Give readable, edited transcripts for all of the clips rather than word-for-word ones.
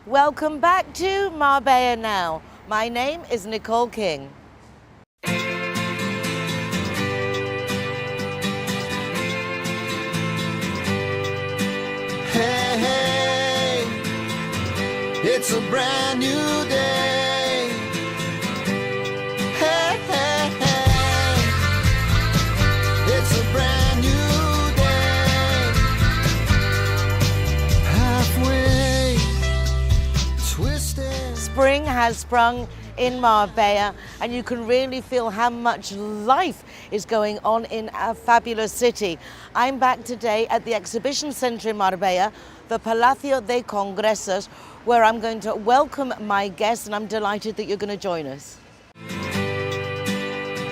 Welcome back to Marbella Now. My name is Nicole King. Hey, hey, it's a brand new day. Hey, hey, hey, it's a brand new day. Halfway twisted. Spring has sprung in Marbella, and you can really feel how much life is going on in our fabulous city. I'm back today at the exhibition centre in Marbella, the Palacio de Congresos, where I'm going to welcome my guests, and I'm delighted that you're going to join us.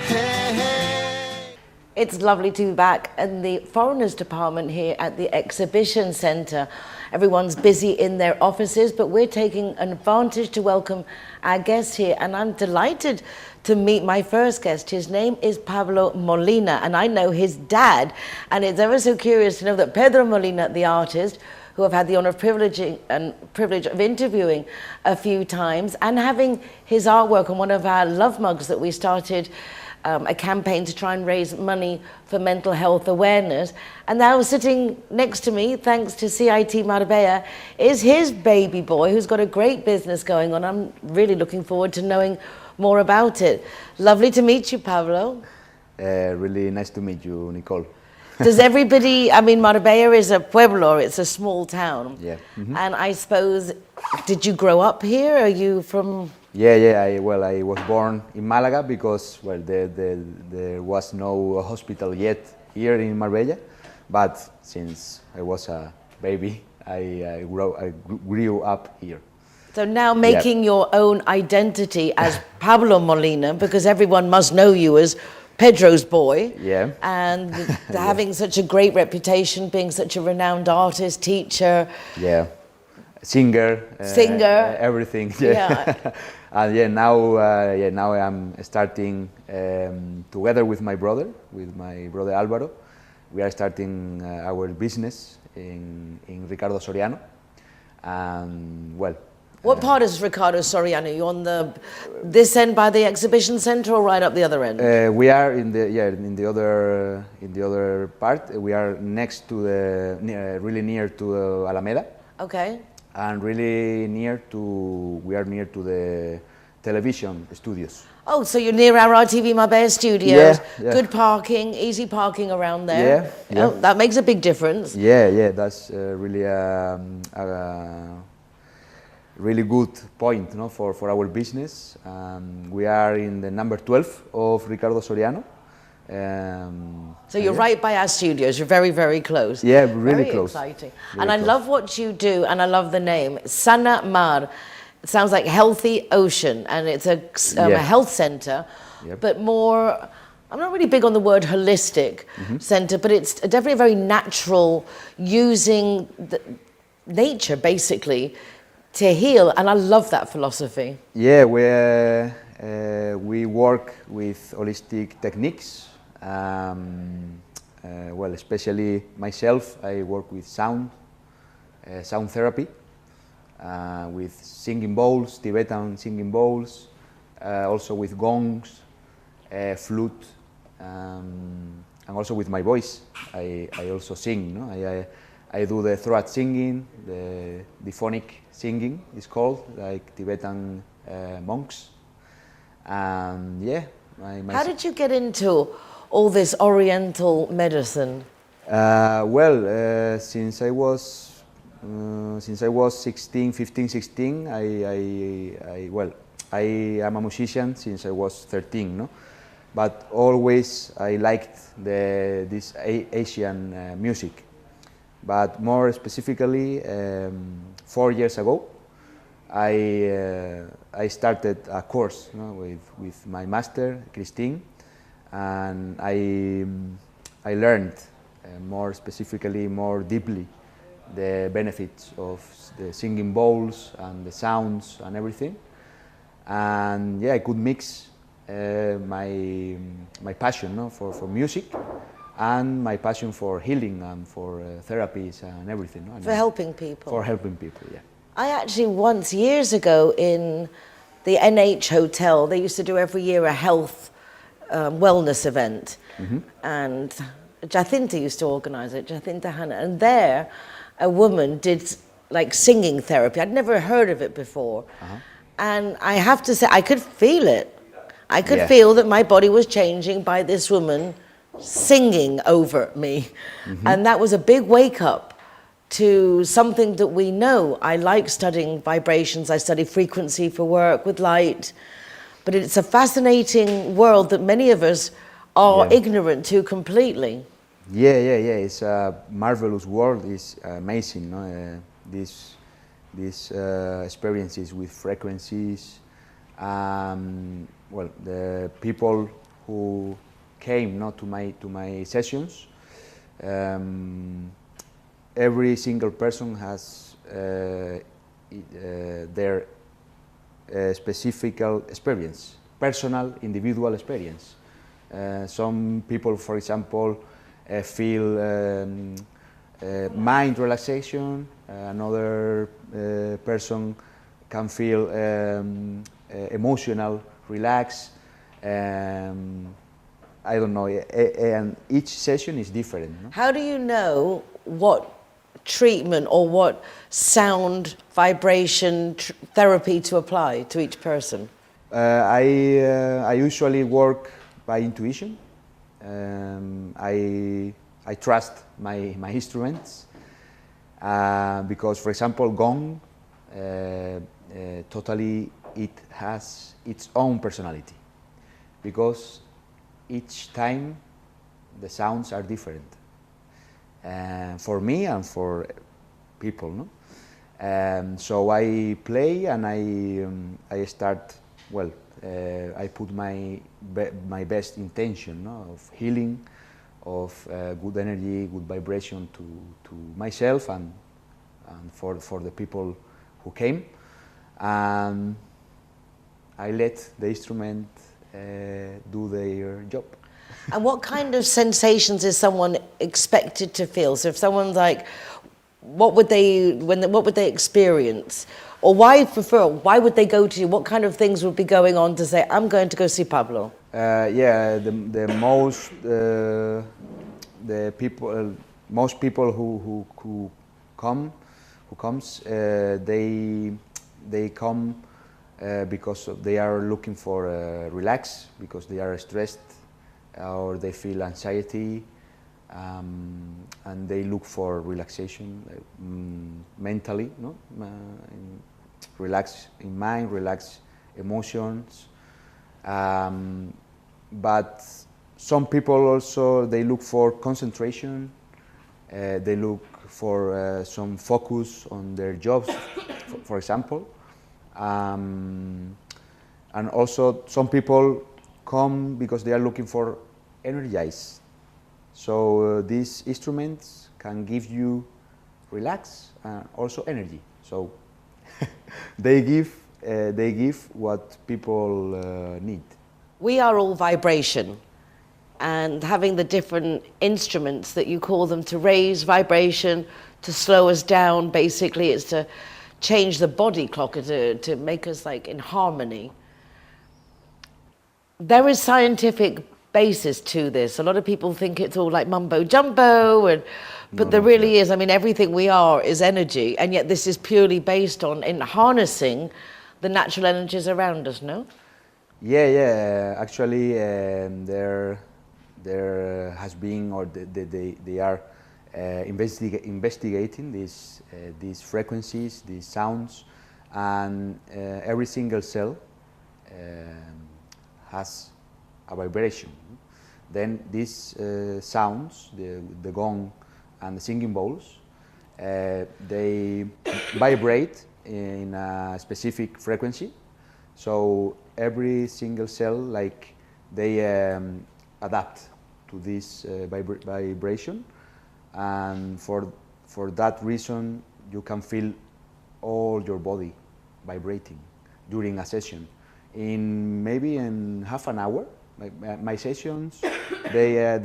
Hey, hey. It's lovely to be back in the Foreigners Department here at the Exhibition Centre. Everyone's busy in their offices, but we're taking advantage to welcome our guests here, and I'm delighted to meet my first guest. His name is Pablo Molina, and I know his dad, and it's ever so curious to know that Pedro Molina, the artist, who I've had the honour of privilege of interviewing a few times, and having his artwork on one of our love mugs that we started a campaign to try and raise money for mental health awareness. And now sitting next to me, thanks to CIT Marbella, is his baby boy, who's got a great business going on. I'm really looking forward to knowing more about it. Lovely to meet you, Pablo. Really nice to meet you, Nicole. Does everybody, I mean, Marbella is a pueblo, it's a small town. Yeah. Mm-hmm. And I suppose, did you grow up here? Are you from... Yeah. I was born in Malaga because, well, there was no hospital yet here in Marbella. But since I was a baby, I grew up here. So now making your own identity as Pablo Molina, because everyone must know you as Pedro's boy. Yeah. And having such a great reputation, being such a renowned artist, teacher. Yeah. Singer. Everything. Yeah. And now I'm starting together with my brother Álvaro. We are starting our business in Ricardo Soriano. And well. What part is Ricardo Soriano? You on this end by the exhibition centre or right up the other end? We are in the other part. We are next to really near to Alameda. Okay. And really we are near to the television studios. Oh, so you're near our RTV Marbella studios. Yeah. Good parking, easy parking around there. Yeah. Oh, that makes a big difference. Yeah. That's really really good point, no, for our business. We are in the number 12 of Ricardo Soriano. So you're right by our studios. You're very, very close. Yeah, really very close. Exciting. Very and I close. love what you do, and I love the name Sana Mar. It sounds like healthy ocean, and it's a health center, but more. I'm not really big on the word holistic center, but it's definitely very natural, using nature basically to heal, and I love that philosophy. Yeah, we work with holistic techniques. Well, especially myself, I work with sound therapy, with singing bowls, Tibetan singing bowls, also with gongs, flute, and also with my voice. I also sing. No? I do the throat singing, the diphonic singing is called, like Tibetan monks. And yeah. How did you get into all this Oriental medicine? Since I was 15, 16, I am a musician since I was 13, no? But always I liked this Asian music. But more specifically, 4 years ago, I started a course, no, with my master, Christine, and I learned more specifically, more deeply, the benefits of the singing bowls and the sounds and everything. And yeah, I could mix my passion, no, for music and my passion for healing and for therapies and everything. No? For helping people. For helping people, yeah. I actually once, years ago, in the NH Hotel, they used to do every year a health wellness event. And Jacinta used to organize it, Jacinta Hanna. And there, a woman did like singing therapy. I'd never heard of it before. And I have to say, I could feel it. I could feel that my body was changing by this woman singing over me. And that was a big wake up to something that we know. I like studying vibrations. I study frequency for work with light. But it's a fascinating world that many of us are ignorant to completely. Yeah. It's a marvelous world. It's amazing, no? These experiences with frequencies. Well, the people who came, no, to my sessions, every single person has their specific experience, personal, individual experience. Some people, for example, feel mind relaxation. Another person can feel emotional relax. I don't know, and each session is different. No? How do you know what treatment or what sound vibration therapy to apply to each person? I usually work by intuition. I trust my instruments because, for example, gong, totally it has its own personality because each time the sounds are different for me and for people, no? So I play and I start, well, I put my best intention, no, of healing, of good energy, good vibration to myself and for the people who came. And I let the instrument do their job. And what kind of sensations is someone expected to feel? So if someone's like, what would they experience? Or why would they go to you? What kind of things would be going on to say, I'm going to go see Pablo? Most people who comes, they come because they are looking for relax, because they are stressed or they feel anxiety, and they look for relaxation mentally, no? Relax in mind, relax emotions. But some people also, they look for concentration, they look for some focus on their jobs, for example. And also some people come because they are looking for energize. So these instruments can give you relax and also energy. So they give what people need. We are all vibration, and having the different instruments that you call them to raise vibration, to slow us down, basically it's to change the body clock, to make us like in harmony. There is scientific basis to this. A lot of people think it's all like mumbo jumbo, but there really is. I mean, everything we are is energy, and yet this is purely based on in harnessing the natural energies around us, no? Yeah. Actually, there has been, or they are investigating these frequencies, these sounds, and every single cell has a vibration. Then these sounds, the gong and the singing bowls, they vibrate in a specific frequency. So every single cell, like, they adapt to this vibration, and for that reason you can feel all your body vibrating during a session. Maybe in half an hour. My sessions, they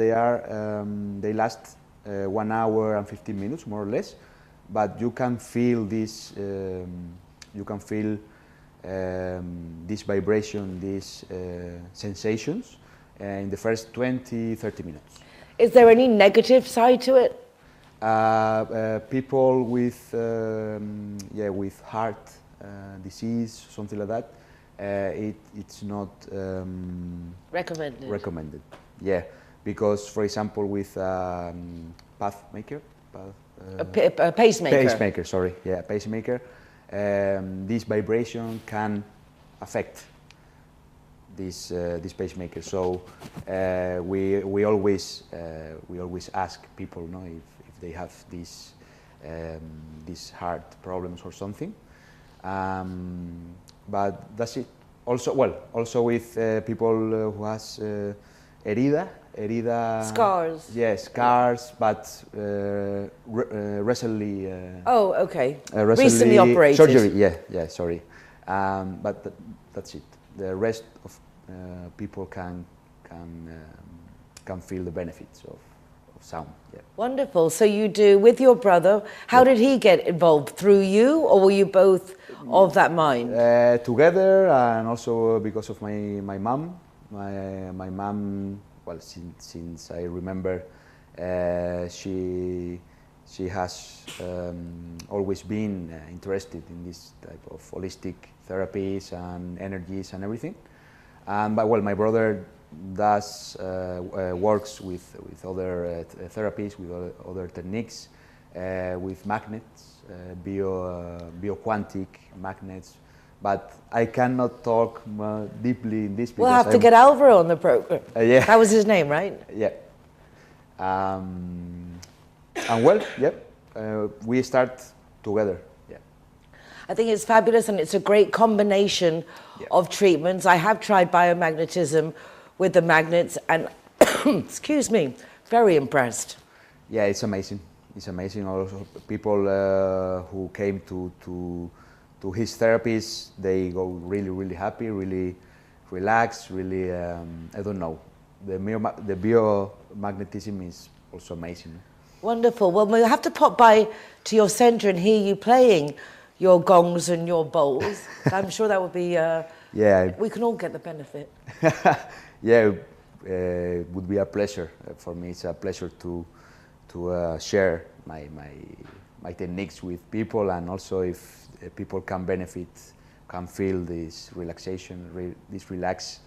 last 1 hour and 15 minutes, more or less, but you can feel this. You can feel this vibration, these sensations in the first 20-30 minutes. Is there any negative side to it? People with with heart disease, something like that, it's not recommended. Yeah, because for example with pacemaker, A pacemaker. pacemaker. Sorry, yeah, pacemaker. This vibration can affect this pacemaker. So we always ask people, no, if they have these heart problems or something. But that's it. Also, also with people who has herida. Scars. Yes, scars, but recently. Oh, okay. Recently operated. Surgery. Yeah. Sorry, but that's it. The rest of people can feel the benefits of sound. Yeah. Wonderful. So you do with your brother. How did he get involved? Through you, or were you both of that mind? Together, and also because of my mom. My mom. Well, since I remember, she has always been interested in this type of holistic therapies and energies and everything. But well, my brother does works with other therapies, with other techniques, with magnets, bioquantic magnets. But I cannot talk deeply in this. We'll have to get Alvaro on the program. Yeah. That was his name, right? Yeah. And well, yeah, we start together. Yeah. I think it's fabulous, and it's a great combination of treatments. I have tried biomagnetism with the magnets, and excuse me, very impressed. Yeah, it's amazing. It's amazing. Also, people who came to his therapies, they go really happy, really relaxed, really, I don't know. The biomagnetism is also amazing. Wonderful. Well, we'll have to pop by to your centre and hear you playing your gongs and your bowls. I'm sure that would be, yeah. We can all get the benefit. Yeah, it would be a pleasure. For me, it's a pleasure to share my techniques with people, and also if people can benefit, can feel this relaxation, this relax.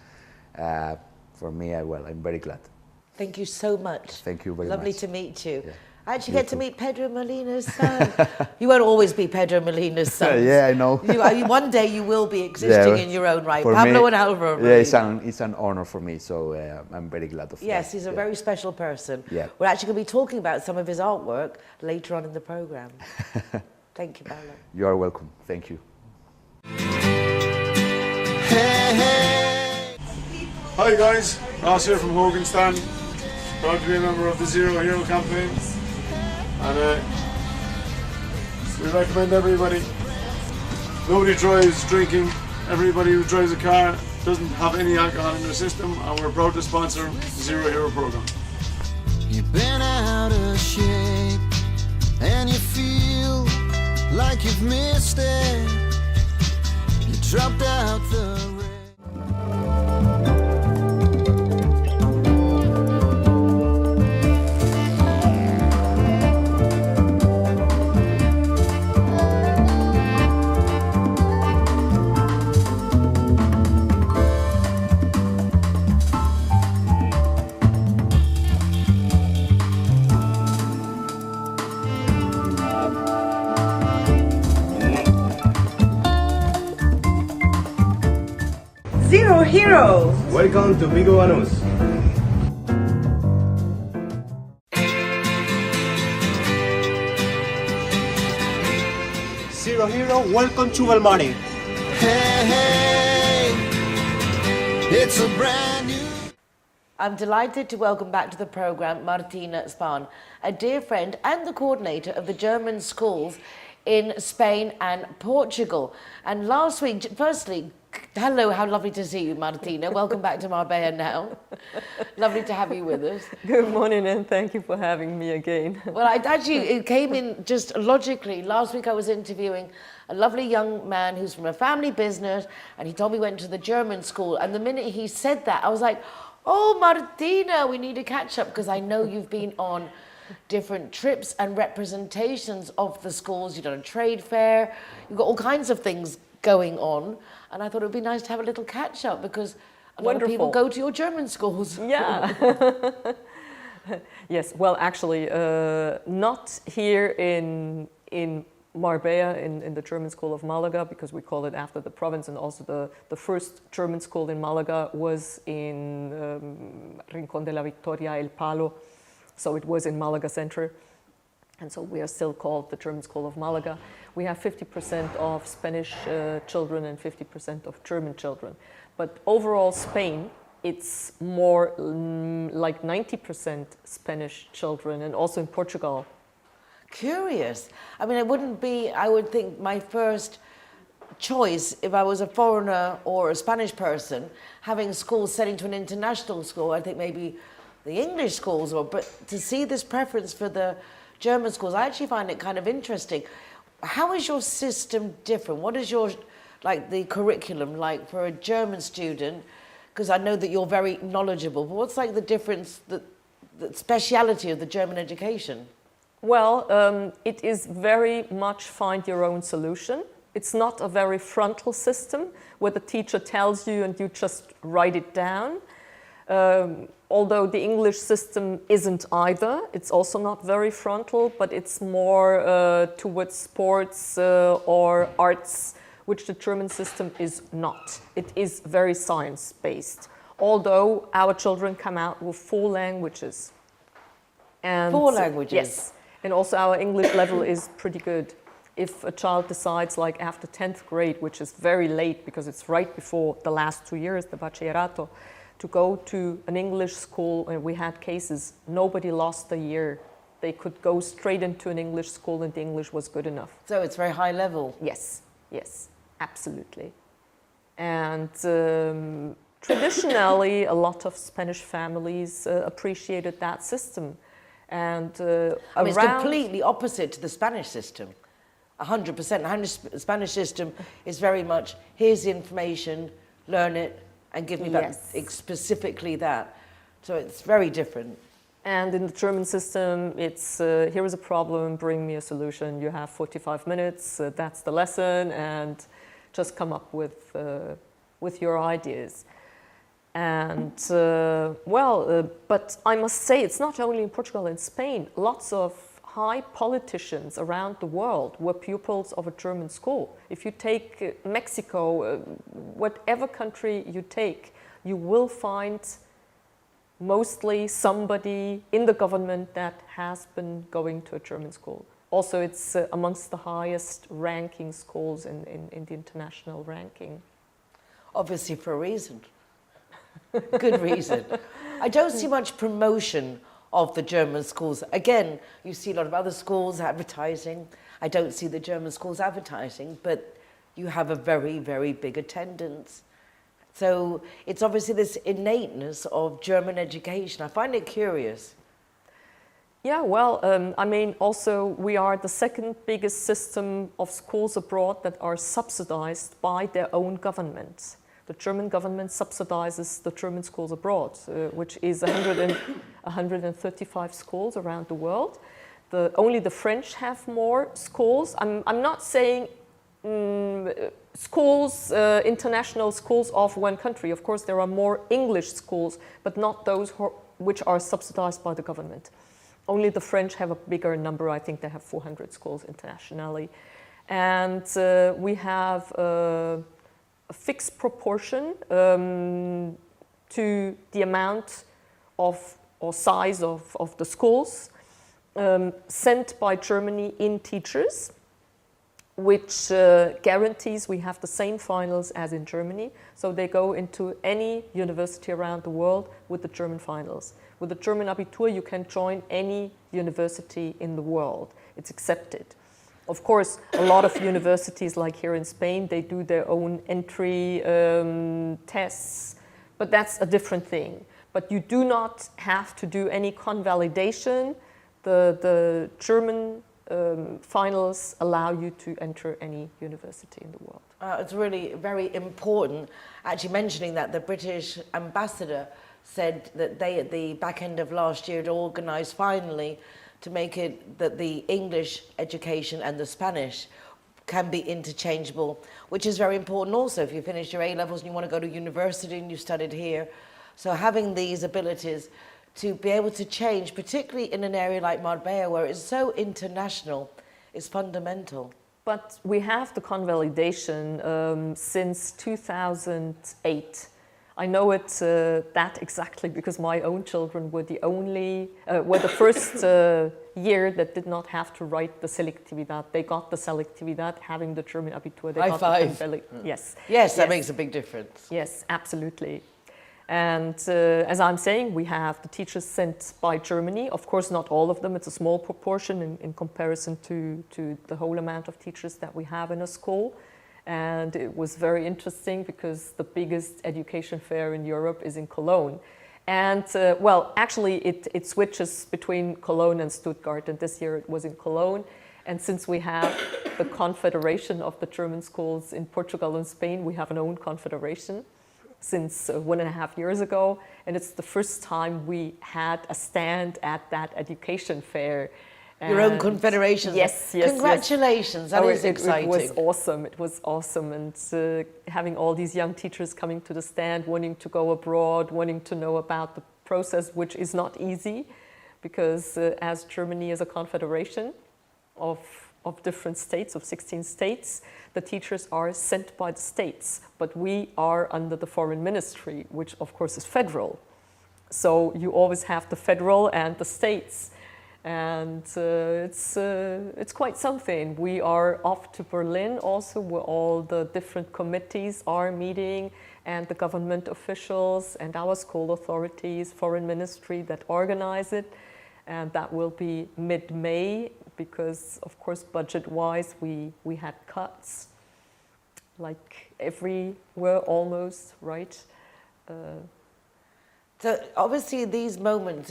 For me, I'm very glad. Thank you so much. Thank you very much. Lovely to meet you. Yeah. I actually get to meet Pedro Molina's son. You won't always be Pedro Molina's son. Yeah, I know. One day you will be existing in your own right. For Pablo me, and Alvaro. Yeah, it's an honor for me, so I'm very glad of that. Yes, he's a very special person. Yeah. We're actually going to be talking about some of his artwork later on in the program. Thank you, Pablo. You are welcome. Thank you. Hi guys, Ross here from Hogan Stand. Proud to be a member of the Zero Hero campaign. And we recommend everybody. Nobody drives drinking. Everybody who drives a car doesn't have any alcohol in their system, and we're proud to sponsor the Zero Hero program. You've been out of shape and you feel like you've missed it. You dropped out the Zero Hero. Welcome to Picú Banus. Zero Hero, welcome to Bel Mare. hey, it's a brand new. I'm delighted to welcome back to the program Martina Spann, a dear friend and the coordinator of the German schools in Spain and Portugal. And last week, firstly, Hello, how lovely to see you, Martina. Welcome back to Marbella now. Lovely to have you with us. Good morning, and thank you for having me again. Well, it came in just logically. Last week I was interviewing a lovely young man who's from a family business, and he told me he went to the German school. And the minute he said that, I was like, oh, Martina, we need to catch up, because I know you've been on different trips and representations of the schools. You've done a trade fair. You've got all kinds of things going on. And I thought it would be nice to have a little catch up, because a lot of people go to your German schools. Yeah. Yes, well, actually, not here in Marbella, in the German school of Malaga, because we call it after the province, and also the first German school in Malaga was in Rincón de la Victoria, El Palo, so it was in Malaga Center, and so we are still called the German school of Malaga. We have 50% of Spanish children and 50% of German children, but overall Spain, it's more like 90% Spanish children, and also in Portugal. Curious. I mean, I would think my first choice, if I was a foreigner or a Spanish person, having schools setting to an international school, I think maybe the English schools, but to see this preference for the German schools, I actually find it kind of interesting. How is your system different? What is the curriculum like for a German student? Because I know that you're very knowledgeable, but what's like the difference, the speciality of the German education? Well, it is very much find your own solution. It's not a very frontal system where the teacher tells you and you just write it down. Although the English system isn't either. It's also not very frontal, but it's more towards sports or arts, which the German system is not. It is very science-based, although our children come out with 4 languages. And 4 languages? Yes. And also our English level is pretty good. If a child decides, like after 10th grade, which is very late because it's right before the last 2 years, the bachillerato, to go to an English school, and we had cases, nobody lost a year. They could go straight into an English school and the English was good enough. So it's very high level? Yes, yes, absolutely. And traditionally, a lot of Spanish families appreciated that system. And it's completely opposite to the Spanish system. 100%. The Spanish system is very much, here's the information, learn it, and give me back specifically that. So it's very different. And in the German system, it's here is a problem, bring me a solution. You have 45 minutes, that's the lesson, and just come up with your ideas. And but I must say, it's not only in Portugal and Spain. Lots of high politicians around the world were pupils of a German school. If you take Mexico, whatever country you take, you will find mostly somebody in the government that has been going to a German school. Also, it's amongst the highest ranking schools in the international ranking. Obviously for a reason. Good reason. I don't see much promotion of the German schools. Again, you see a lot of other schools advertising. I don't see the German schools advertising, but you have a very, very big attendance. So it's obviously this innateness of German education. I find it curious. Yeah, well, I mean, also we are the second biggest system of schools abroad that are subsidized by their own government. The German government subsidizes the German schools abroad, which is 135 schools around the world. Only the French have more schools. I'm not saying schools, international schools of one country. Of course, there are more English schools, but not those which are subsidized by the government. Only the French have a bigger number. I think they have 400 schools internationally. And we have a fixed proportion to the amount of or size of the schools sent by Germany in teachers, which guarantees we have the same finals as in Germany. So they go into any university around the world with the German finals. With the German Abitur, you can join any university in the world. It's accepted. Of course, a lot of universities, like here in Spain, they do their own entry tests, but that's a different thing. But you do not have to do any convalidation. The German finals allow you to enter any university in the world. It's really very important. Actually mentioning that, the British ambassador said that they, at the back end of last year, had organised finally to make it that the English education and the Spanish can be interchangeable, which is very important also if you finish your A-levels and you want to go to university and you studied here. So having these abilities to be able to change, particularly in an area like Marbella where it's so international, is fundamental. But we have the convalidation since 2008. I know it that exactly because my own children were the first year that did not have to write the selectividad. They got the selectividad, having the German Abitur. They High got five. Yes. Yes, that makes a big difference. Yes, absolutely. And as I'm saying, we have the teachers sent by Germany. Of course, not all of them. It's a small proportion in comparison to the whole amount of teachers that we have in a school. And it was very interesting because the biggest education fair in Europe is in Cologne. And well, actually it switches between Cologne and Stuttgart, and this year it was in Cologne. And since we have the Confederation of the German Schools in Portugal and Spain, we have an own confederation since 1.5 years ago. And it's the first time we had a stand at that education fair. Your own confederation. Yes. Congratulations, that is exciting. It was awesome. And having all these young teachers coming to the stand, wanting to go abroad, wanting to know about the process, which is not easy, because as Germany is a confederation of different states, of 16 states, the teachers are sent by the states, but we are under the foreign ministry, which of course is federal. So you always have the federal and the states. And it's quite something. We are off to Berlin also, where all the different committees are meeting, and the government officials and our school authorities, foreign ministry that organize it. And that will be mid-May, because of course budget-wise we had cuts, like everywhere almost, right? So obviously these moments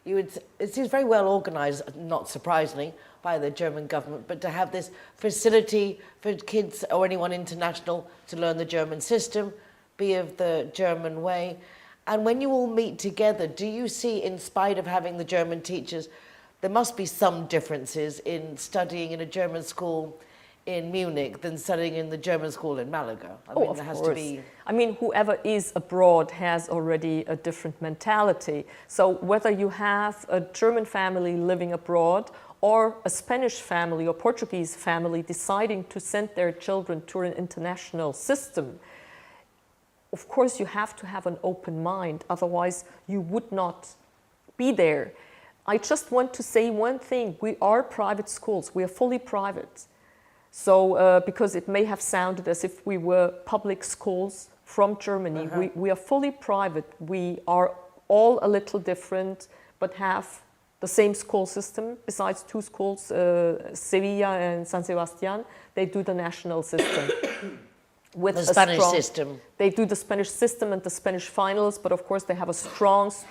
it seems very well organised, not surprisingly, by the German government, but to have this facility for kids or anyone international to learn the German system, be of the German way. And when you all meet together, do you see, in spite of having the German teachers, there must be some differences in studying in a German school in Munich than studying in the German school in Malaga? I mean, there has to be. I mean, whoever is abroad has already a different mentality. So whether you have a German family living abroad or a Spanish family or Portuguese family deciding to send their children to an international system, of course you have to have an open mind, otherwise you would not be there. I just want to say one thing: we are private schools, we are fully private. So, because it may have sounded as if we were public schools from Germany, we are fully private. We are all a little different, but have the same school system. Besides two schools, Sevilla and San Sebastian, they do the national system. With the Spanish system. They do the Spanish system and the Spanish finals, but of course they have a strong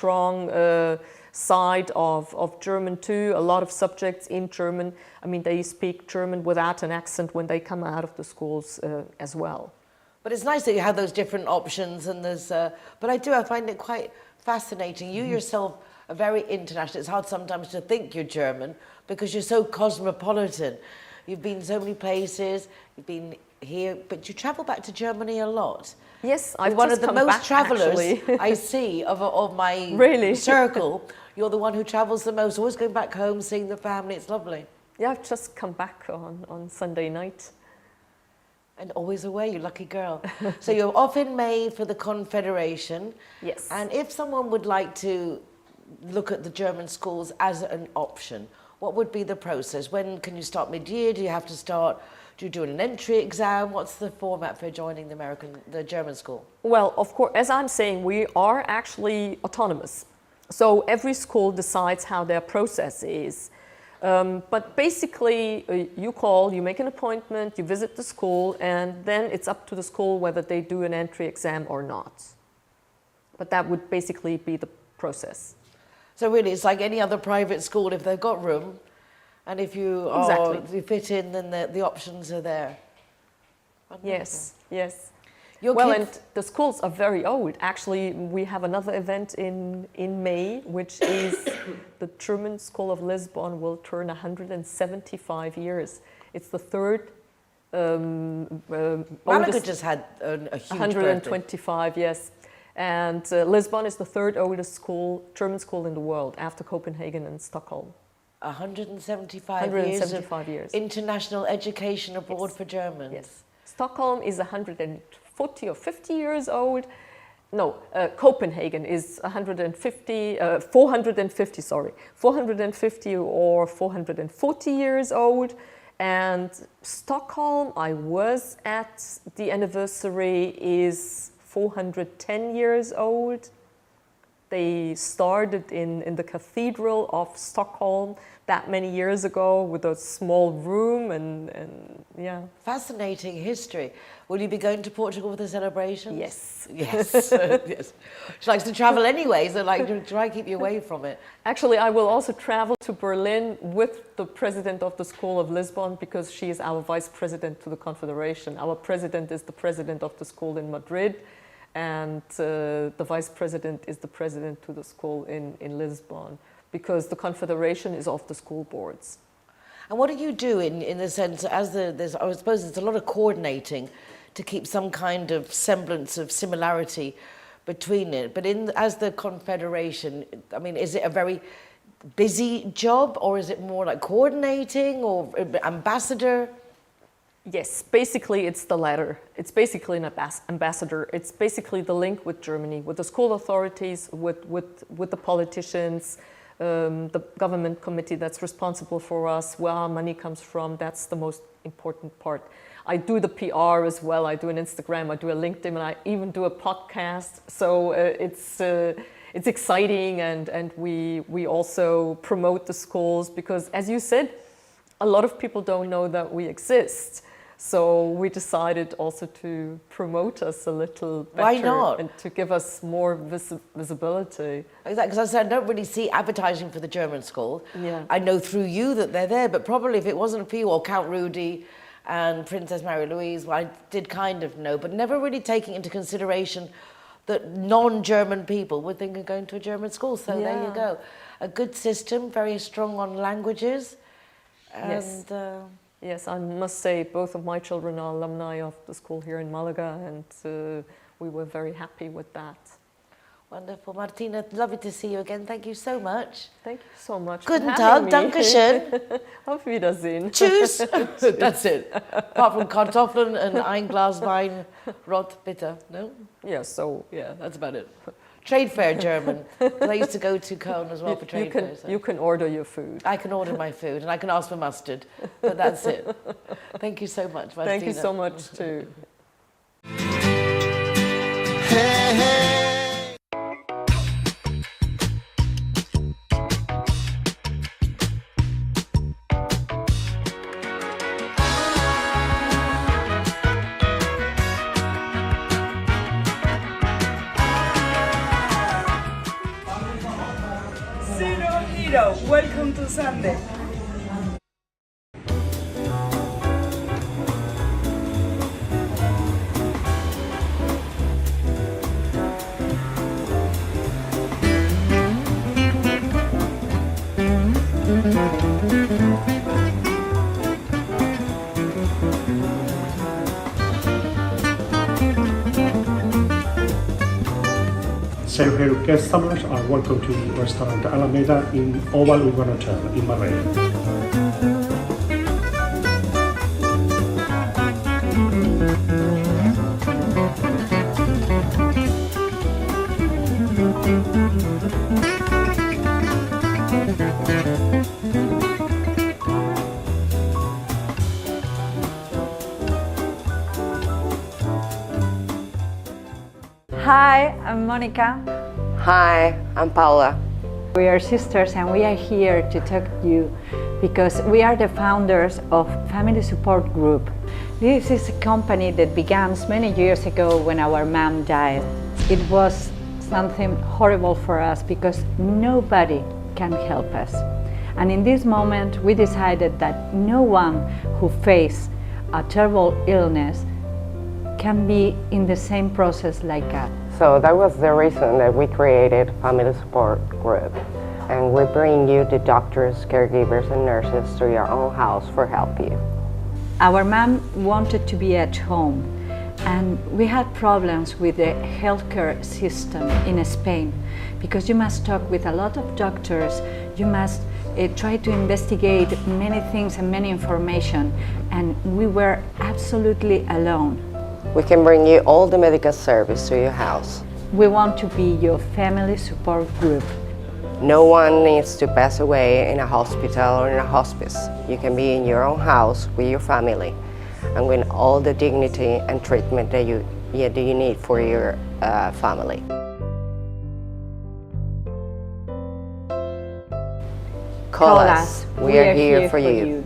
side of German too, a lot of subjects in German. I mean, they speak German without an accent when they come out of the schools as well. But it's nice that you have those different options, and there's, but I find it quite fascinating. You yourself are very international. It's hard sometimes to think you're German because you're so cosmopolitan. You've been so many places, you've been here, but you travel back to Germany a lot. Yes, I've one just of the come most back, travellers actually. I see of my Really? circle. You're the one who travels the most, always going back home, seeing the family. It's lovely. Yeah, I've just come back on Sunday night. And always away, you lucky girl. So you're off in May for the Confederation. Yes. And if someone would like to look at the German schools as an option, what would be the process? When can you start mid-year? Do you have to start, do you do an entry exam? What's the format for joining the German school? Well, of course, as I'm saying, we are actually autonomous. So every school decides how their process is. But basically, you call, you make an appointment, you visit the school, and then it's up to the school whether they do an entry exam or not. But that would basically be the process. So really, it's like any other private school if they've got room, and if you you fit in, then the options are there. Yes, yes. Your Well, kids- and the schools are very old. Actually, we have another event in May, which is the German School of Lisbon will turn 175 years. It's the third Malaga oldest, just had a huge 125, yes. And Lisbon is the third oldest school, German school in the world, after Copenhagen and Stockholm. 175 175 years years. of international education abroad for Germans. Yes. Stockholm is 140 or 50 years old. No, Copenhagen is 450 or 440 years old. And Stockholm, I was at the anniversary, is 410 years old. They started in the Cathedral of Stockholm that many years ago with a small room and yeah. Fascinating history. Will you be going to Portugal for the celebration? Yes. Yes. Yes. She likes to travel anyway, so like to try to keep you away from it. Actually, I will also travel to Berlin with the president of the School of Lisbon because she is our vice president to the Confederation. Our president is the president of the school in Madrid, and the vice president is the president to the school in Lisbon, because the Confederation is of the school boards. And what do you do in the sense, I suppose there's a lot of coordinating to keep some kind of semblance of similarity between it. But as the Confederation, I mean, is it a very busy job, or is it more like coordinating or ambassador? Yes, basically it's the latter. It's basically an ambassador. It's basically the link with Germany, with the school authorities, with the politicians, the government committee that's responsible for us, where our money comes from. That's the most important part. I do the PR as well. I do an Instagram, I do a LinkedIn, and I even do a podcast. So it's exciting, and we also promote the schools because, as you said, a lot of people don't know that we exist. So we decided also to promote us a little better. Why not? And to give us more visibility. Exactly, because I said I don't really see advertising for the German school. Yeah. I know through you that they're there, but probably if it wasn't for you or Count Rudy and Princess Mary Louise, well, I did kind of know, but never really taking into consideration that non-German people would think of going to a German school. So there you go. A good system, very strong on languages. And, Yes. Yes, I must say both of my children are alumni of the school here in Malaga, and we were very happy with that. Wonderful. Martina, lovely to see you again. Thank you so much. Thank you so much. Guten for Tag, having me. Dankeschön. Auf Wiedersehen. Tschüss. That's it. Apart from Kartoffeln and ein Glas Wein, rot bitter. No? Yeah, so Yeah, that's about it. Trade fair German. I used to go to Cologne as well for trade fairs. So. you can order your food. I can order my food and I can ask for mustard, but that's it. Thank you so much, Martina. Thank you so much too. Hey, hey. Zerohero, welcome to Sunday. Zerohero customers are welcome to Restaurant Alameda in Obal Urban Hotel in Marbella. Hi, I'm Monica. Hi, I'm Paula. We are sisters and we are here to talk to you because we are the founders of Family Support Group. This is a company that began many years ago when our mom died. It was something horrible for us because nobody can help us. And in this moment we decided that no one who faces a terrible illness can be in the same process like us. So that was the reason that we created Family Support Group. And we bring you the doctors, caregivers, and nurses to your own house for help you. Our mom wanted to be at home, and we had problems with the healthcare system in Spain because you must talk with a lot of doctors, you must try to investigate many things and many information, and we were absolutely alone. We can bring you all the medical service to your house. We want to be your family support group. No one needs to pass away in a hospital or in a hospice. You can be in your own house with your family and with all the dignity and treatment that you need for your family. Call us. We are here for you.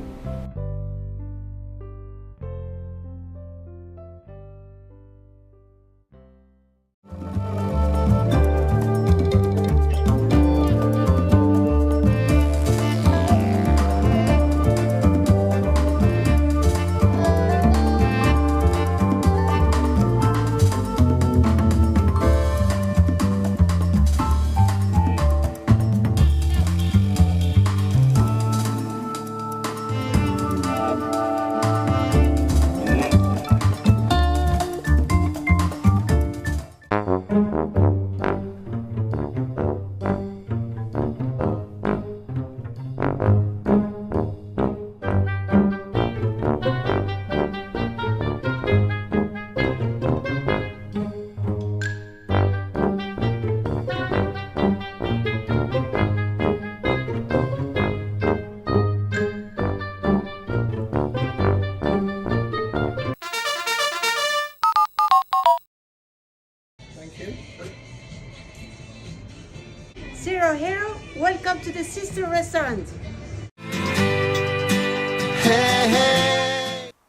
Zerohero, welcome to the sister restaurant.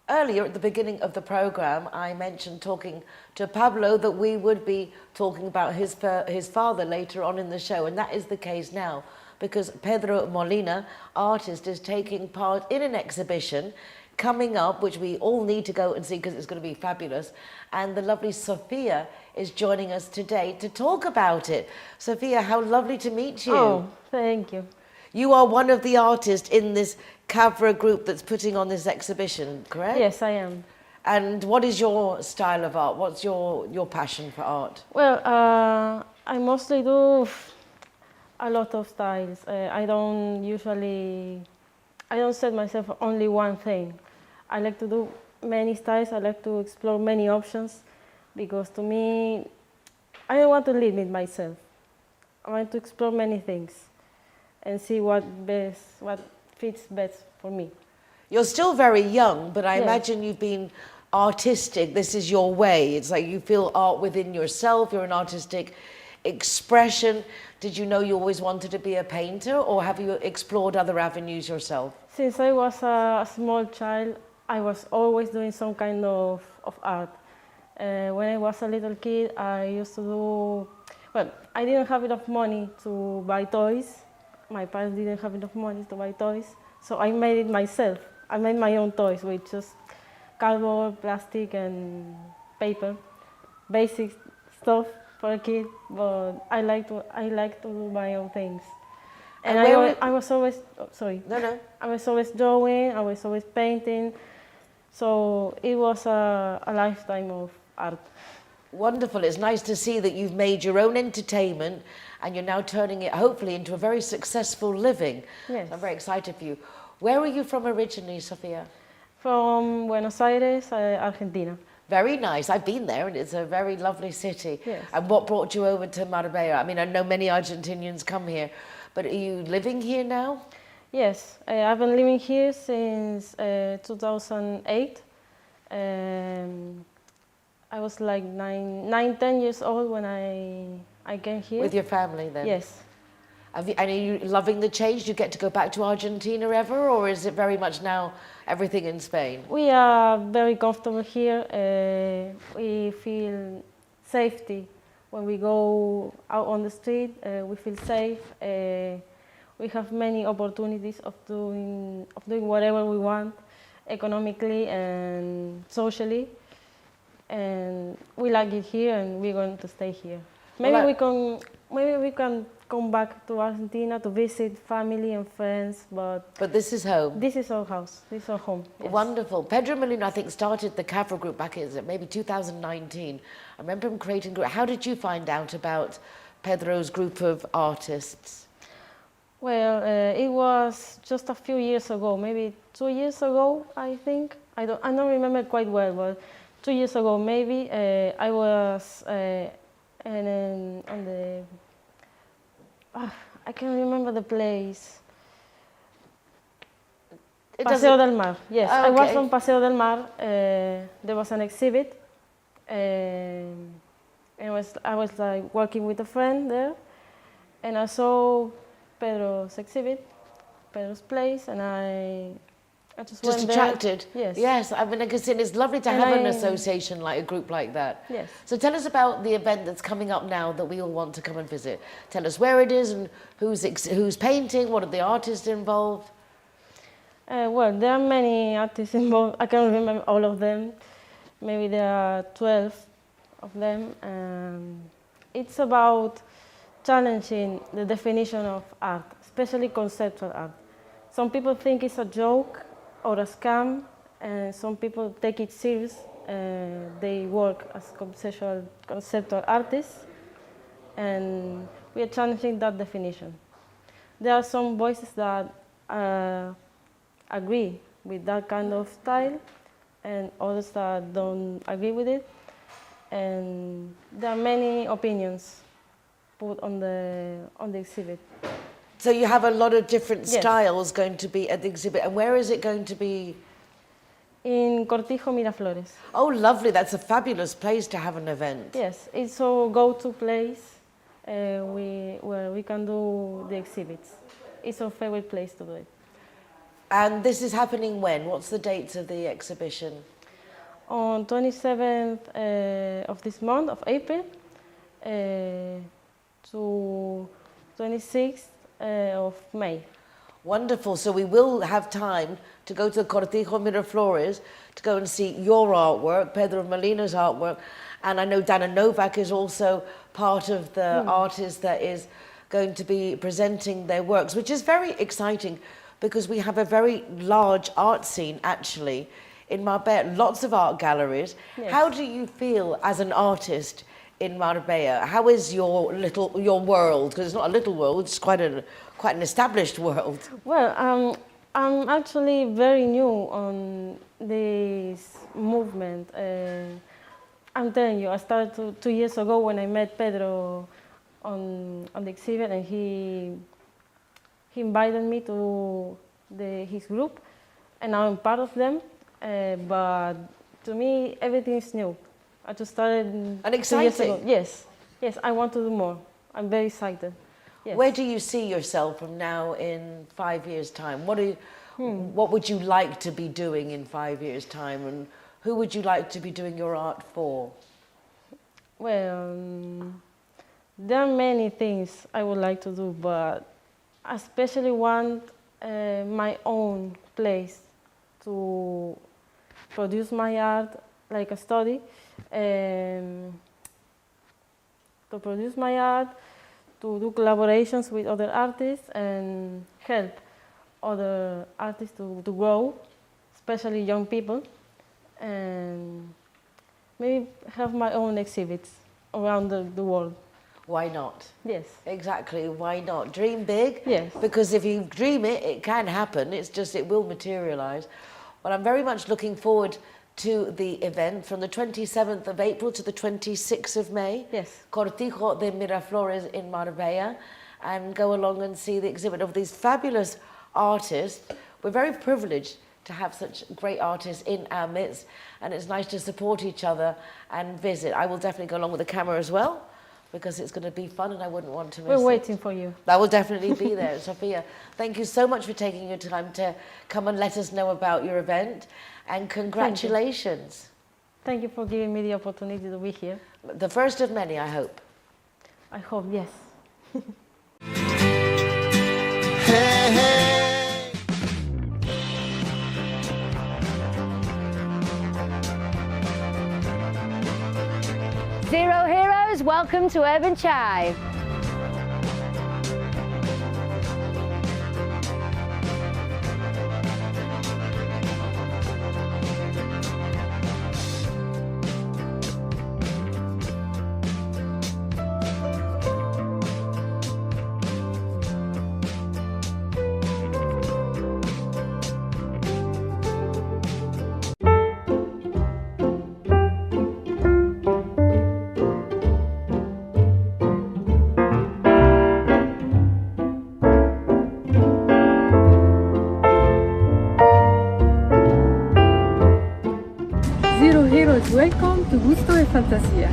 Earlier at the beginning of the program, I mentioned talking to Pablo that we would be talking about his father later on in the show, and that is the case now because Pedro Molina, artist, is taking part in an exhibition coming up, which we all need to go and see because it's going to be fabulous. And the lovely Sofia is joining us today to talk about it. Sofia, how lovely to meet you. Oh, thank you. You are one of the artists in this Kavra group that's putting on this exhibition, correct? Yes, I am. And what is your style of art? What's your passion for art? Well, I mostly do a lot of styles. I don't set myself only one thing. I like to do many styles. I like to explore many options because to me, I don't want to limit myself. I want to explore many things and see what fits best for me. You're still very young, but I imagine you've been artistic. This is your way. It's like you feel art within yourself. You're an artistic expression. Did you know you always wanted to be a painter, or have you explored other avenues yourself? Since I was a small child, I was always doing some kind of art. When I was a little kid, I used to do, well, I didn't have enough money to buy toys. My parents didn't have enough money to buy toys, so I made it myself. I made my own toys with just cardboard, plastic, and paper. Basic stuff for a kid, but I like to do my own things. And I was always, I was always drawing, I was always painting, so it was a lifetime of art. Wonderful. It's nice to see that you've made your own entertainment and you're now turning it hopefully into a very successful living. Yes. I'm very excited for you. Where are you from originally, Sofia? From Buenos Aires, Argentina. Very nice. I've been there and it's a very lovely city. Yes. And what brought you over to Marbella? I mean, I know many Argentinians come here, but are you living here now? Yes, I've been living here since 2008. I was like 10 years old when I came here. With your family then? Yes. And are you loving the change? Do you get to go back to Argentina ever, or is it very much now everything in Spain? We are very comfortable here. We feel safety when we go out on the street. We feel safe. We have many opportunities of doing whatever we want, economically and socially. And we like it here, and we're going to stay here. Maybe we can come back to Argentina to visit family and friends, but this is home. This is our house. This is our home. Yes. Wonderful. Pedro Molina, I think, started the Kavra group back in maybe 2019. I remember him creating a group. How did you find out about Pedro's group of artists? Well, it was just a few years ago, maybe 2 years ago, I think. I don't remember quite well, but 2 years ago maybe. I was on the. I can't remember the place. Paseo del Mar. Yes, I was on Paseo del Mar. There was an exhibit, and I was like working with a friend there, and I saw Pedro's exhibit, Pedro's place, and I just went attracted. There. Yes. Yes, I mean, I can see it's lovely to have an association like a group like that. Yes. So tell us about the event that's coming up now that we all want to come and visit. Tell us where it is and who's painting, what are the artists involved? Well, there are many artists involved. I can't remember all of them. Maybe there are 12 of them. It's about challenging the definition of art, especially conceptual art. Some people think it's a joke or a scam, and some people take it serious. They work as conceptual artists, and we are challenging that definition. There are some voices that agree with that kind of style, and others that don't agree with it. And there are many opinions put on the exhibit. So you have a lot of different styles going to be at the exhibit. And where is it going to be? In Cortijo, Miraflores. Oh, lovely. That's a fabulous place to have an event. Yes, it's our go-to place where we can do the exhibits. It's our favorite place to do it. And this is happening when? What's the dates of the exhibition? On 27th of this month, of April, to 26th of May. Wonderful. So we will have time to go to Cortijo Miraflores to go and see your artwork, Pedro Molina's artwork. And I know Dana Novak is also part of the artist that is going to be presenting their works, which is very exciting because we have a very large art scene actually in Marbella, lots of art galleries. Yes. How do you feel as an artist in Marbella? How is your world? Because it's not a little world; it's quite an established world. Well, I'm actually very new on this movement. I'm telling you, I started 2 years ago when I met Pedro on the exhibit, and he invited me to his group, and now I'm part of them. But to me, everything is new. I just started and exciting. 2 years ago. Yes, I want to do more. I'm very excited. Yes. Where do you see yourself from now in 5 years' time? What would you like to be doing in 5 years' time, and who would you like to be doing your art for? Well, there are many things I would like to do, but I especially want my own place to produce my art like a study, to produce my art, to do collaborations with other artists and help other artists to grow, especially young people, and maybe have my own exhibits around the world. Why not? Yes. Exactly, why not? Dream big. Yes. Because if you dream it, it can happen. It's just, it will materialize. Well, I'm very much looking forward to the event from the 27th of April to the 26th of May. Yes. Cortijo de Miraflores in Marbella, and go along and see the exhibit of these fabulous artists. We're very privileged to have such great artists in our midst, and it's nice to support each other and visit. I will definitely go along with the camera as well. because it's going to be fun and I wouldn't want to miss We're it. waiting for you. I will definitely be there. Sofia, thank you so much for taking your time to come and let us know about your event, and congratulations. Thank you for giving me the opportunity to be here. The first of many, I hope. I hope, yes. Hey, hey. Zero Heroes, welcome to Urban Chai. Zero Heroes, welcome to Gusto de Fantasía.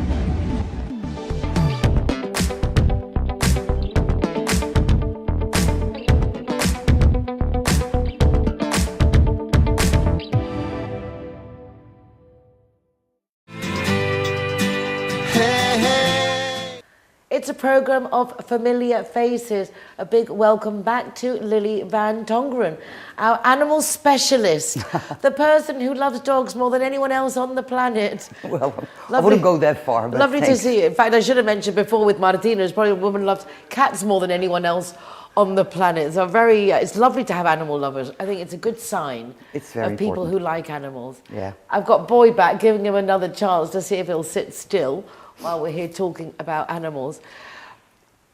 It's a program of familiar faces. A big welcome back to Lily van Tongeren, our animal specialist, the person who loves dogs more than anyone else on the planet. Well, I wouldn't go that far, but lovely thanks. to see you. In fact, I should have mentioned before with Martina, it's probably a woman who loves cats more than anyone else on the planet. So it's lovely to have animal lovers. I think it's a good sign It's very of people important. who like animals. Yeah. I've got Boy back, giving him another chance to see if he'll sit still while we're here talking about animals.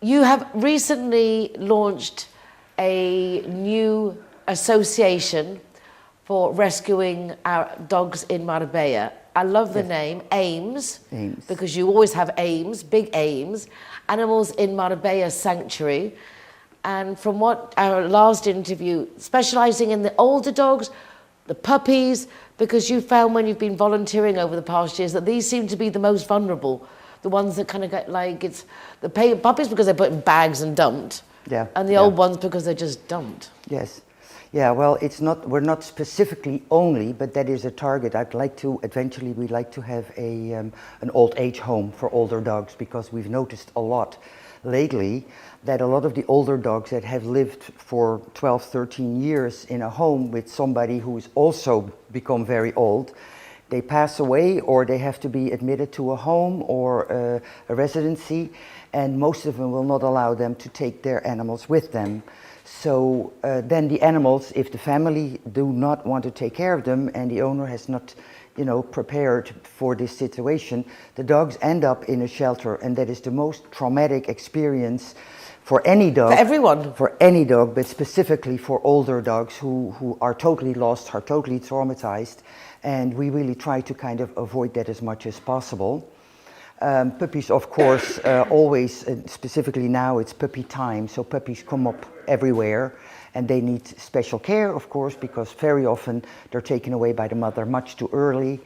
You have recently launched a new association for rescuing our dogs in Marbella. I love the name, AIMS, because you always have aims, big aims, Animals in Marbella Sanctuary. And from what our last interview, specialising in the older dogs, the puppies, because you found when you've been volunteering over the past years that these seem to be the most vulnerable, the ones that kind of get like, it's the puppies because they're put in bags and dumped, Yeah. and the old ones because they're just dumped. Yes. Yeah, well, we're not specifically only, but that is a target. We'd like to have an old age home for older dogs, because we've noticed a lot lately that a lot of the older dogs that have lived for 12, 13 years in a home with somebody who's also become very old, they pass away or they have to be admitted to a home or a residency, and most of them will not allow them to take their animals with them. So then the animals, if the family do not want to take care of them and the owner has not, prepared for this situation, the dogs end up in a shelter, and that is the most traumatic experience for any dog. For everyone. For any dog, but specifically for older dogs who are totally lost, are totally traumatized, and we really try to kind of avoid that as much as possible. Puppies, of course, always, specifically now, it's puppy time, so puppies come up everywhere, and they need special care, of course, because very often they're taken away by the mother much too early,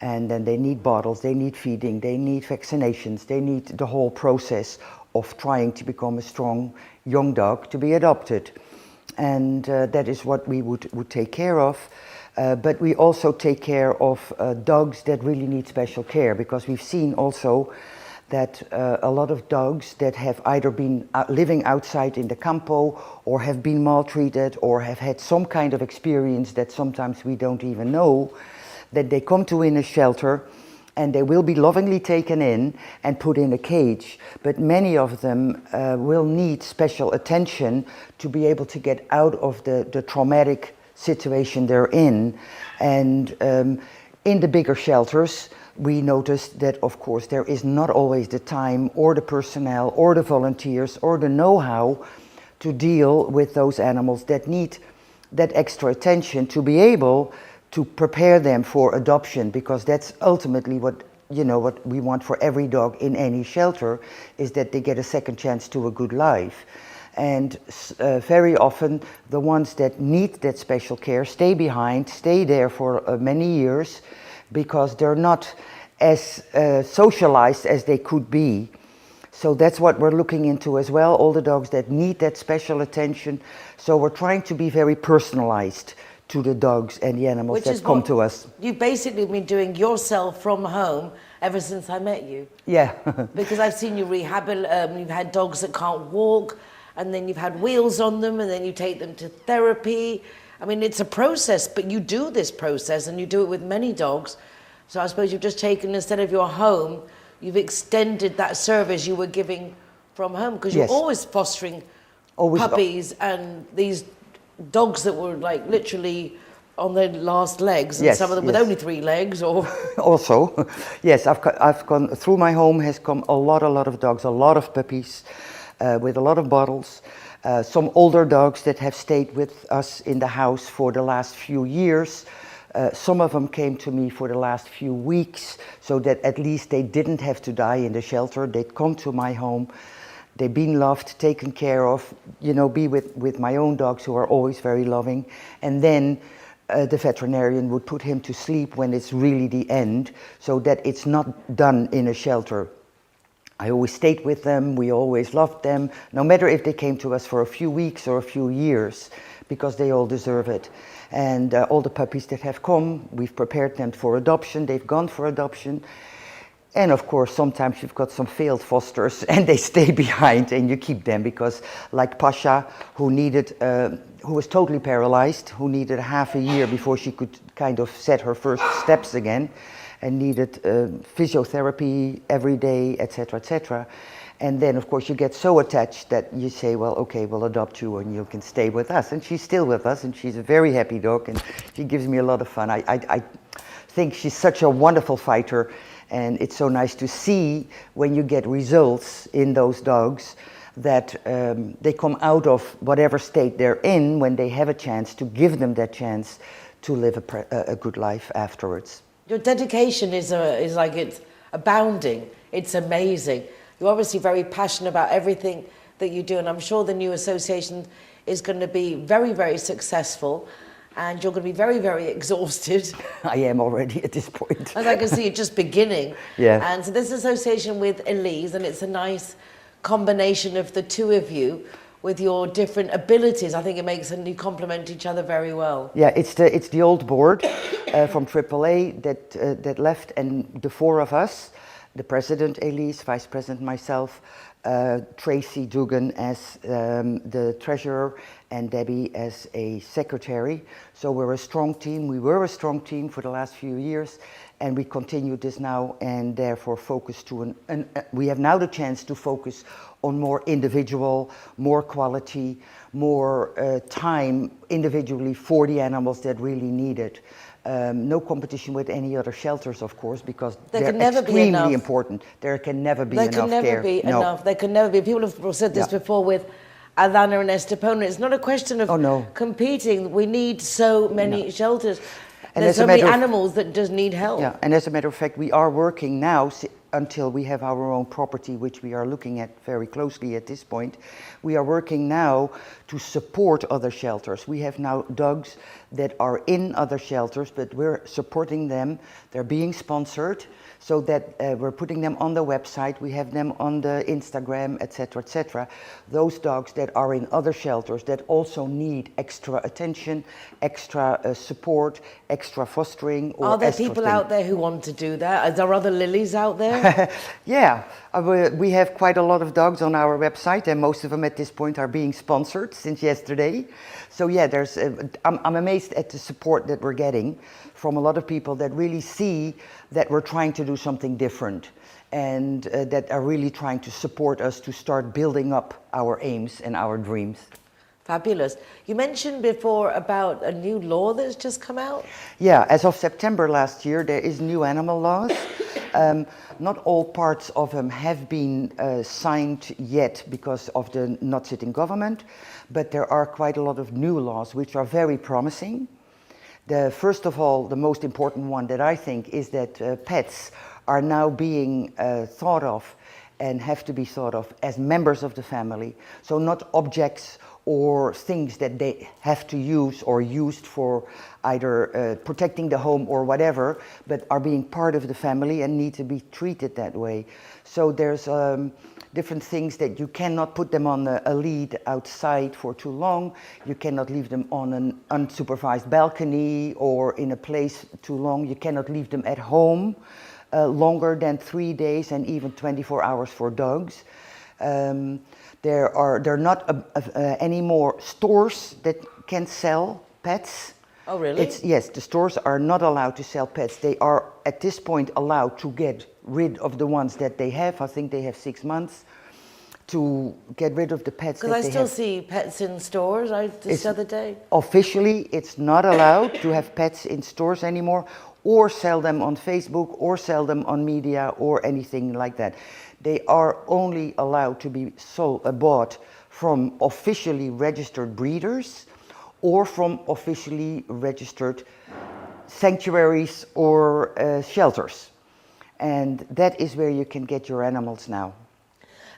and then they need bottles, they need feeding, they need vaccinations, they need the whole process of trying to become a strong young dog to be adopted. And that is what we would take care of. But we also take care of dogs that really need special care, because we've seen also that a lot of dogs that have either been living outside in the campo or have been maltreated or have had some kind of experience that sometimes we don't even know, that they come to in a shelter and they will be lovingly taken in and put in a cage, but many of them will need special attention to be able to get out of the traumatic situation they're in. And in the bigger shelters, we noticed that, of course, there is not always the time or the personnel or the volunteers or the know-how to deal with those animals that need that extra attention to be able to prepare them for adoption, because that's ultimately what we want for every dog in any shelter, is that they get a second chance to a good life. And very often the ones that need that special care stay behind, stay there for many years, because they're not as socialized as they could be. So that's what we're looking into as well, all the dogs that need that special attention. So we're trying to be very personalized to the dogs and the animals that come to us. You've basically been doing yourself from home ever since I met you. Yeah. Because I've seen you rehabilitate, you've had dogs that can't walk, and then you've had wheels on them, and then you take them to therapy. I mean, it's a process, but you do this process, and you do it with many dogs. So I suppose you've just taken, instead of your home, you've extended that service you were giving from home, because you're always fostering puppies and these dogs that were like literally on their last legs, and some of them with only 3 legs, or also, yes, I've gone through my home. Has come a lot of dogs, a lot of puppies, with a lot of bottles. Some older dogs that have stayed with us in the house for the last few years. Some of them came to me for the last few weeks, so that at least they didn't have to die in the shelter. They'd come to my home. They've been loved, taken care of, you know, be with my own dogs, who are always very loving. And then the veterinarian would put him to sleep when it's really the end, so that it's not done in a shelter. I always stayed with them, we always loved them, no matter if they came to us for a few weeks or a few years, because they all deserve it. And all the puppies that have come, we've prepared them for adoption, they've gone for adoption. And of course, sometimes you've got some failed fosters and they stay behind and you keep them, because like Pasha, who was totally paralyzed, who needed half a year before she could kind of set her first steps again, and needed physiotherapy every day, etc., etc. And then, of course, you get so attached that you say, well, okay, we'll adopt you and you can stay with us. And she's still with us, and she's a very happy dog, and she gives me a lot of fun. I think she's such a wonderful fighter. And it's so nice to see when you get results in those dogs that they come out of whatever state they're in, when they have a chance, to give them that chance to live a good life afterwards. Your dedication is like, it's abounding. It's amazing. You're obviously very passionate about everything that you do, and I'm sure the new association is going to be very, very successful. And you're going to be very, very exhausted. I am already at this point. As I can see, you're just beginning. Yeah. And so this association with Elise, and it's a nice combination of the two of you with your different abilities. I think it makes you complement each other very well. Yeah, it's the old board from AAA that left, and the 4 of us, the president Elise, vice president myself, Tracy Dugan as the treasurer, and Debbie as a secretary. So we're a strong team. We were a strong team for the last few years, and we continue this now, and therefore focus to we have now the chance to focus on more individual, more quality, more time individually for the animals that really need it. No competition with any other shelters, of course, because they're extremely important. There can never be enough care. There can never be enough. There can never be. People have said this before with Alana and Estepona. It's not a question of competing. We need so many shelters. And there's so many animals that just need help. Yeah, and as a matter of fact, we are working now, until we have our own property, which we are looking at very closely at this point. We are working now to support other shelters. We have now dogs that are in other shelters, but we're supporting them. They're being sponsored, so that we're putting them on the website. We have them on the Instagram, etc., etc. Those dogs that are in other shelters that also need extra attention, extra support, extra fostering. Or are there people out there who want to do that? Are there other Lilies out there? Yeah, we have quite a lot of dogs on our website, and most of them at this point are being sponsored since yesterday. So yeah, I'm amazed at the support that we're getting from a lot of people that really see that we're trying to do something different, and that are really trying to support us to start building up our aims and our dreams. Fabulous. You mentioned before about a new law that's just come out? Yeah, as of September last year, there is new animal laws. Not all parts of them have been signed yet because of the not sitting government, but there are quite a lot of new laws which are very promising. First of all, the most important one that I think is that pets are now being thought of and have to be thought of as members of the family. So not objects or things that they have to use or used for either protecting the home or whatever, but are being part of the family and need to be treated that way. So there's different things that you cannot put them on a lead outside for too long. You cannot leave them on an unsupervised balcony or in a place too long. You cannot leave them at home longer than 3 days and even 24 hours for dogs. There are not any more stores that can sell pets. Oh, really? Yes, the stores are not allowed to sell pets. They are at this point allowed to get rid of the ones that they have. I think they have 6 months to get rid of the pets that they have. Because I still see pets in stores this other day. Officially, it's not allowed to have pets in stores anymore, or sell them on Facebook, or sell them on media, or anything like that. They are only allowed to be bought from officially registered breeders or from officially registered sanctuaries or shelters. And that is where you can get your animals now.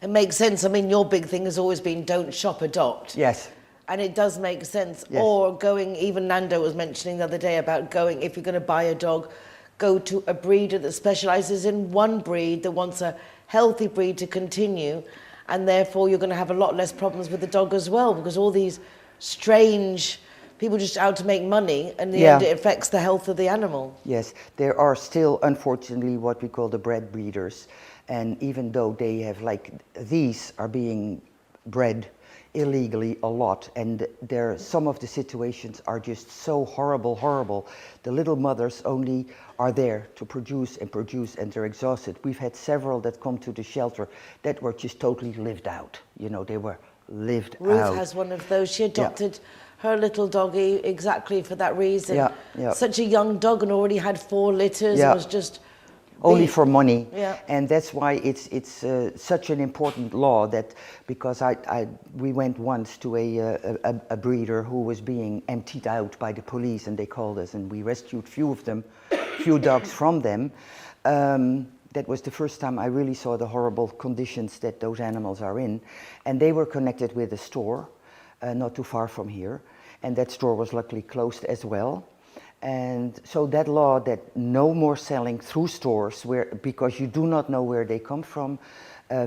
It makes sense. I mean, your big thing has always been don't shop, adopt. Yes. And it does make sense. Yes. Or going, even Nando was mentioning the other day about going, if you're going to buy a dog, go to a breeder that specializes in one breed, that wants a healthy breed to continue, and therefore you're going to have a lot less problems with the dog as well, because all these strange people just out to make money, and in the end it affects the health of the animal. Yes, there are still unfortunately what we call the bred breeders, and even though they have, like, these are being bred illegally a lot, and some of the situations are just so horrible. The little mothers only are there to produce, and they're exhausted. We've had several that come to the shelter that were just totally lived out. You know, they were lived out. Ruth has one of those. She adopted her little doggy exactly for that reason. Such a young dog and already had 4 litters. It was just only for money. Yeah. And that's why it's such an important law, that because we went once to a breeder who was being emptied out by the police, and they called us, and we rescued few dogs from them. That was the first time I really saw the horrible conditions that those animals are in. And they were connected with a store not too far from here, and that store was luckily closed as well. And so that law that no more selling through stores, because you do not know where they come from,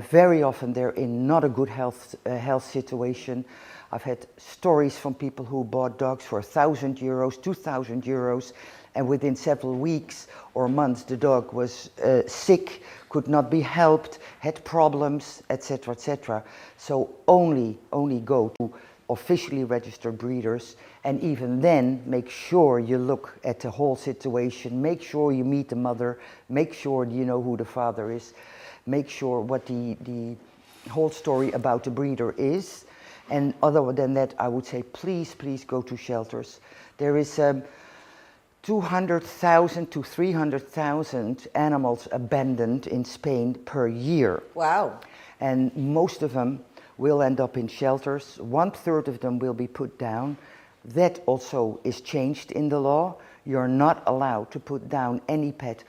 very often they're in not a good health situation. I've had stories from people who bought dogs for €1,000, €2,000, and within several weeks or months the dog was sick, could not be helped, had problems, etc., etc. So only go to officially registered breeders, and even then make sure you look at the whole situation, make sure you meet the mother, make sure you know who the father is, make sure what the whole story about the breeder is. And other than that, I would say please go to shelters. There is 200,000 to 300,000 animals abandoned in Spain per year. Wow. And most of them will end up in shelters. 1/3 of them will be put down. That also is changed in the law. You're not allowed to put down any pet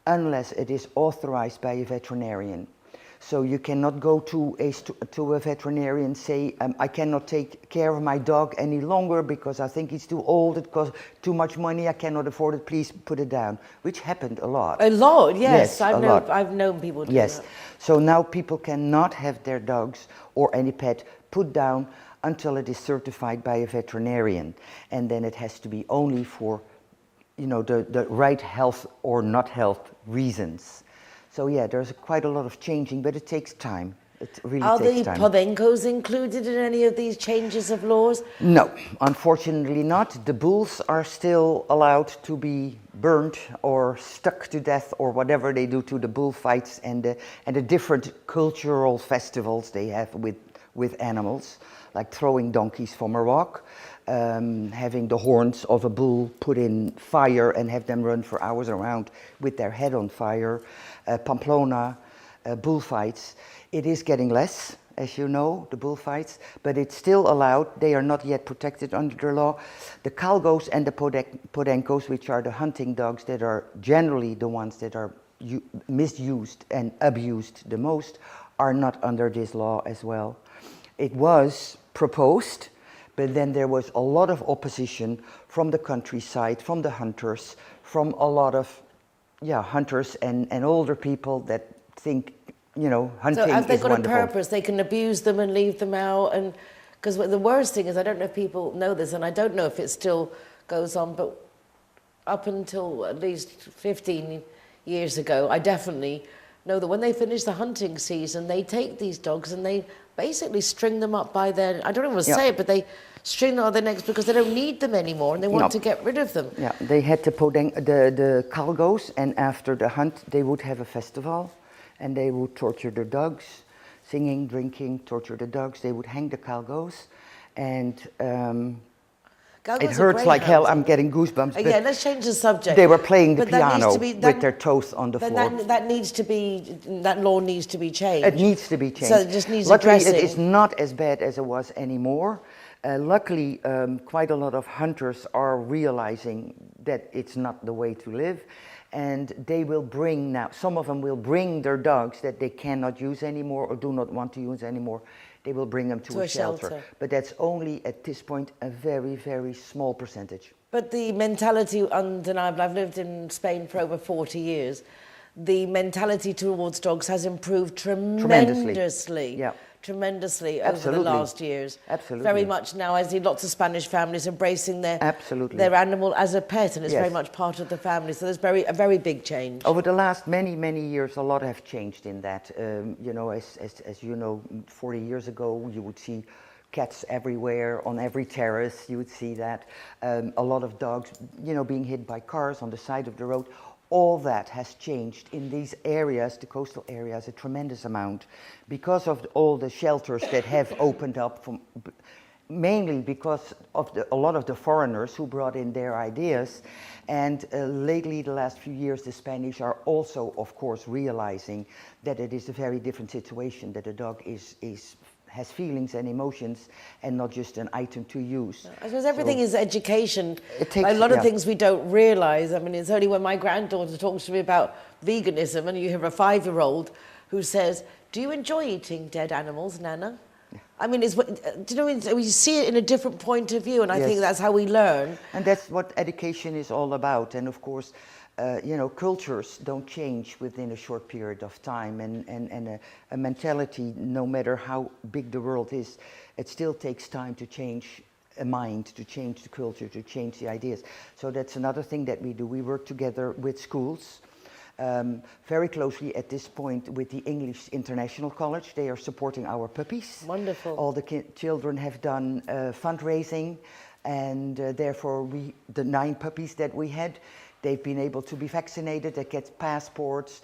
unless it is authorized by a veterinarian. So you cannot go to a veterinarian, say, I cannot take care of my dog any longer because I think he's too old, it costs too much money, I cannot afford it, please put it down. Which happened a lot. A lot, yes. Yes, I've known people do yes. that. So now people cannot have their dogs or any pet put down until it is certified by a veterinarian. And then it has to be only for, you know, the right health or not health reasons. So yeah, there's quite a lot of changing, but it takes time. It really takes time. Are the Povenkos included in any of these changes of laws? No, unfortunately not. The bulls are still allowed to be burned or stuck to death or whatever they do to the bullfights and the different cultural festivals they have with animals, like throwing donkeys from a rock, having the horns of a bull put in fire and have them run for hours around with their head on fire, Pamplona, bullfights. It is getting less, as you know, the bullfights, but it's still allowed. They are not yet protected under the law. The Calgos and the Podencos, which are the hunting dogs that are generally the ones that are misused and abused the most, are not under this law as well. It was proposed, but then there was a lot of opposition from the countryside, from the hunters, from a lot of hunters and older people that think, hunting is wonderful. So have they got a purpose? They can abuse them and leave them out, and because the worst thing is, I don't know if people know this, and I don't know if it still goes on, but up until at least 15 years ago, I definitely know that when they finish the hunting season, they take these dogs and they basically string them up by their, I don't even want to say it, but they string them on their necks because they don't need them anymore and they want to get rid of them. Yeah, they had to put the cargoes, and after the hunt, they would have a festival and they would torture the dogs, singing, drinking, torture the dogs. They would hang the cargoes, and it hurts like hell. I'm getting goosebumps. Yeah, let's change the subject. They were playing the piano with their toes on the floor. That law needs to be changed. It needs to be changed. So it just needs Luckily, addressing. it is not as bad as it was anymore. Luckily, quite a lot of hunters are realizing that it's not the way to live. And they will bring now, some of them will bring their dogs that they cannot use anymore or do not want to use anymore. They will bring them to a shelter. But that's only, at this point, a very, very small percentage. But the mentality, undeniable, I've lived in Spain for over 40 years, the mentality towards dogs has improved tremendously. Yeah. Tremendously over the last years. Absolutely. Very much now I see lots of Spanish families embracing their animal as a pet, and it's very much part of the family. So there's a very big change. Over the last many years, a lot have changed in that. As you know, 40 years ago, you would see cats everywhere, on every terrace, you would see that. A lot of dogs, being hit by cars on the side of the road. All that has changed in these areas, the coastal areas, a tremendous amount, because of all the shelters that have opened up, mainly because of a lot of the foreigners who brought in their ideas. And lately, the last few years, the Spanish are also, of course, realizing that it is a very different situation, that a dog has feelings and emotions and not just an item to use. I suppose everything is education. A lot of things we don't realise. I mean, it's only when my granddaughter talks to me about veganism and you hear a 5-year-old who says, "Do you enjoy eating dead animals, Nana?" I mean, we see it in a different point of view, and I think that's how we learn. And that's what education is all about. And of course, cultures don't change within a short period of time, and a mentality, no matter how big the world is, it still takes time to change a mind, to change the culture, to change the ideas. So that's another thing that we do. We work together with schools, very closely at this point with the English International College. They are supporting our puppies. Wonderful. All the children have done fundraising, and therefore the 9 puppies that we had, they've been able to be vaccinated, they get passports,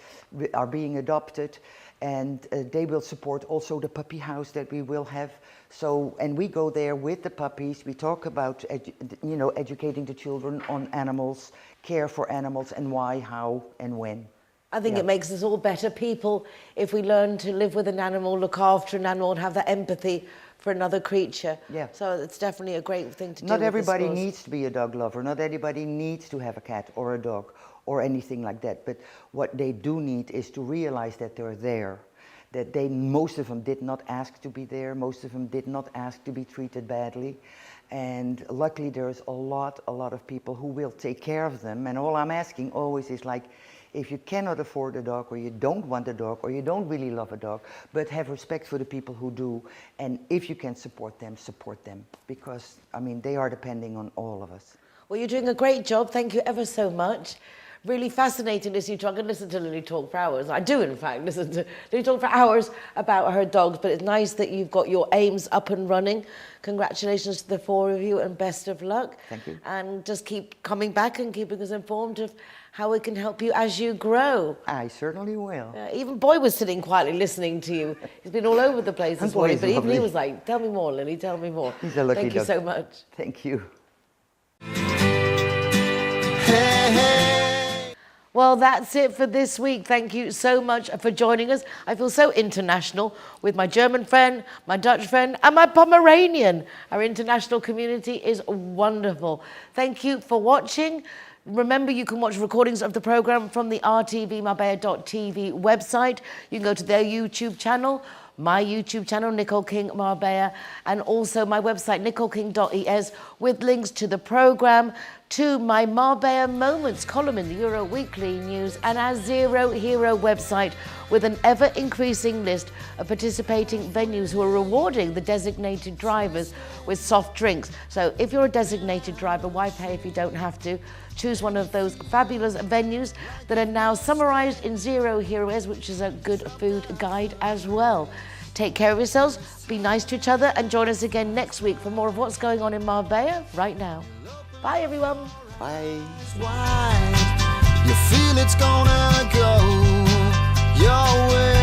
are being adopted, and they will support also the puppy house that we will have. So, and we go there with the puppies, we talk about, educating the children on animals, care for animals, and why, how, and when. I think it makes us all better people if we learn to live with an animal, look after an animal, and have that empathy for another creature. Yeah. So it's definitely a great thing to do. Not everybody needs to be a dog lover. Not everybody needs to have a cat or a dog or anything like that. But what they do need is to realize that they're there. That most of them did not ask to be there. Most of them did not ask to be treated badly. And luckily there's a lot of people who will take care of them. And all I'm asking always is like, if you cannot afford a dog, or you don't want a dog, or you don't really love a dog, but have respect for the people who do, and if you can support them, because, I mean, they are depending on all of us. Well, you're doing a great job. Thank you ever so much. Really fascinating listening to you. I can listen to Lily talk for hours. I do, in fact, listen to Lily talk for hours about her dogs, but it's nice that you've got your aims up and running. Congratulations to the 4 of you, and best of luck. Thank you. And just keep coming back and keeping us informed of how we can help you as you grow. I certainly will. Even Boy was sitting quietly listening to you. He's been all over the place this morning, but even he was like, "Tell me more, Lily, tell me more." He's a lucky dog. Thank you so much. Thank you. Well, that's it for this week. Thank you so much for joining us. I feel so international with my German friend, my Dutch friend, and my Pomeranian. Our international community is wonderful. Thank you for watching. Remember, you can watch recordings of the program from the RTV Marbella.tv website. You can go to their YouTube channel, my YouTube channel, Nicole King Marbella, and also my website, nicoleking.es, with links to the program, to my Marbella Moments column in the Euro Weekly News, and our Zero Hero website, with an ever-increasing list of participating venues who are rewarding the designated drivers with soft drinks. So if you're a designated driver, why pay if you don't have to? Choose one of those fabulous venues that are now summarized in Zero Heroes, which is a good food guide as well. Take care of yourselves, be nice to each other, and join us again next week for more of what's going on in Marbella right now. Bye, everyone. Bye. You feel it's gonna go your way.